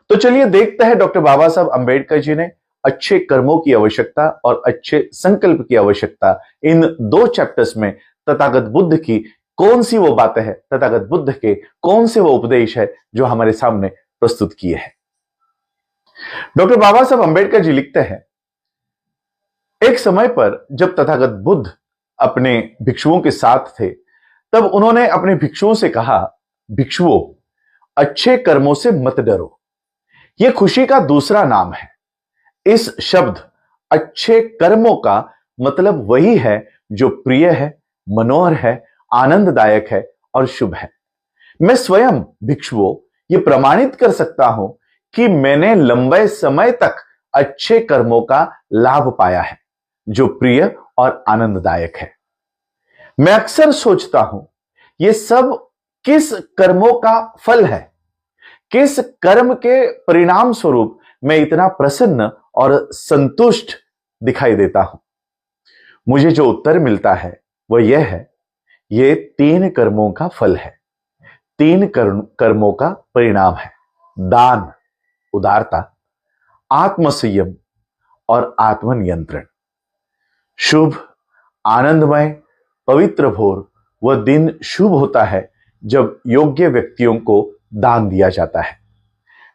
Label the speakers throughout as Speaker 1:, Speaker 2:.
Speaker 1: तो चलिए देखते हैं डॉक्टर बाबा साहब अंबेडकर जी ने अच्छे कर्मों की आवश्यकता और अच्छे संकल्प की आवश्यकता इन दो चैप्टर्स में तथागत बुद्ध की कौन सी वो बातें हैं, तथागत बुद्ध के कौन से वो उपदेश है जो हमारे सामने प्रस्तुत किए हैं। डॉक्टर बाबा साहब अंबेडकर जी लिखते हैं, एक समय पर जब तथागत बुद्ध अपने भिक्षुओं के साथ थे तब उन्होंने अपने भिक्षुओं से कहा, भिक्षुओं, अच्छे कर्मों से मत डरो, यह खुशी का दूसरा नाम है। इस शब्द अच्छे कर्मों का मतलब वही है जो प्रिय है, मनोहर है, आनंददायक है और शुभ है। मैं स्वयं भिक्षुओं यह प्रमाणित कर सकता हूं कि मैंने लंबे समय तक अच्छे कर्मों का लाभ पाया है जो प्रिय और आनंददायक है। मैं अक्सर सोचता हूं यह सब किस कर्मों का फल है, किस कर्म के परिणाम स्वरूप मैं इतना प्रसन्न और संतुष्ट दिखाई देता हूं। मुझे जो उत्तर मिलता है वह यह है, यह 3 कर्मों का फल है, 3 कर्मों का परिणाम है। दान, उदारता, आत्मसंयम और आत्मनियंत्रण। शुभ, आनंदमय, पवित्र भोर वह दिन शुभ होता है जब योग्य व्यक्तियों को दान दिया जाता है,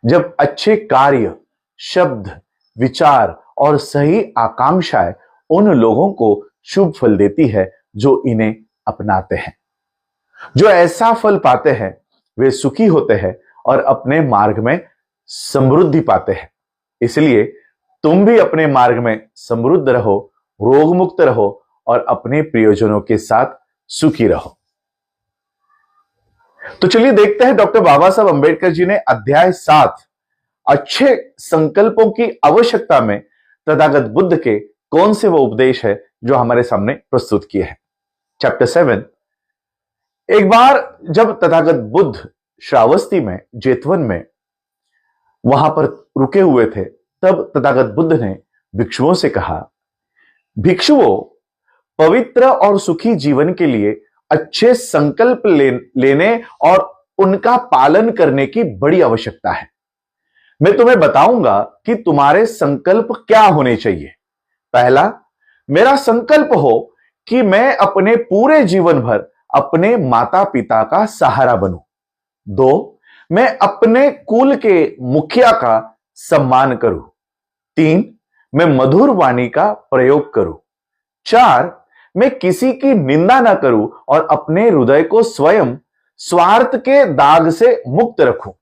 Speaker 1: जब अच्छे कार्य, शब्द, विचार और सही आकांक्षाएं उन लोगों को शुभ फल देती है जो इन्हें अपनाते हैं। जो ऐसा फल पाते हैं वे सुखी होते हैं और अपने मार्ग में समृद्धि पाते हैं। इसलिए तुम भी अपने मार्ग में समृद्ध रहो, रोग मुक्त रहो और अपने प्रियजनों के साथ सुखी रहो। तो चलिए देखते हैं डॉक्टर बाबा साहब अंबेडकर जी ने अध्याय 7 अच्छे संकल्पों की आवश्यकता में तथागत बुद्ध के कौन से वो उपदेश है जो हमारे सामने प्रस्तुत किए हैं। चैप्टर 7। एक बार जब तथागत बुद्ध श्रावस्ती में, जेतवन में वहां पर रुके हुए थे तब तथागत बुद्ध ने भिक्षुओं से कहा, भिक्षुओं, पवित्र और सुखी जीवन के लिए अच्छे संकल्प लेने और उनका पालन करने की बड़ी आवश्यकता है। मैं तुम्हें बताऊंगा कि तुम्हारे संकल्प क्या होने चाहिए। पहला, मेरा संकल्प हो कि मैं अपने पूरे जीवन भर अपने माता पिता का सहारा बनूं। 2, मैं अपने कुल के मुखिया का सम्मान करूं। 3, मैं मधुर वाणी का प्रयोग करूं। 4, मैं किसी की निंदा ना करूं और अपने हृदय को स्वयं स्वार्थ के दाग से मुक्त रखूं।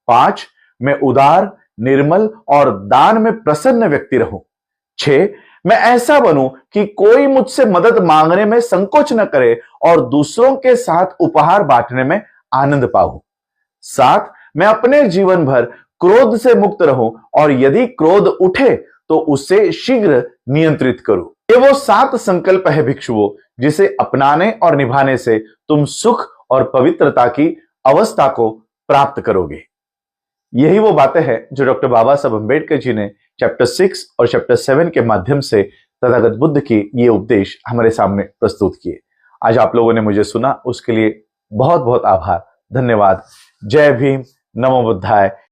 Speaker 1: 5, मैं उदार, निर्मल और दान में प्रसन्न व्यक्ति रहूं। 6, मैं ऐसा बनूं कि कोई मुझसे मदद मांगने में संकोच न करे और दूसरों के साथ उपहार बांटने में आनंद पाऊं। 7, मैं अपने जीवन भर क्रोध से मुक्त रहूं और यदि क्रोध उठे तो उसे शीघ्र नियंत्रित करूं। ये वो 7 संकल्प है भिक्षुओं, जिसे अपनाने और निभाने से तुम सुख और पवित्रता की अवस्था को प्राप्त करोगे। यही वो बातें हैं जो डॉक्टर बाबा साहब अंबेडकर जी ने चैप्टर 6 और चैप्टर 7 के माध्यम से तथागत बुद्ध की ये उपदेश हमारे सामने प्रस्तुत किए। आज आप लोगों ने मुझे सुना, उसके लिए बहुत बहुत आभार, धन्यवाद। जय भीम, नमो बुद्धाय।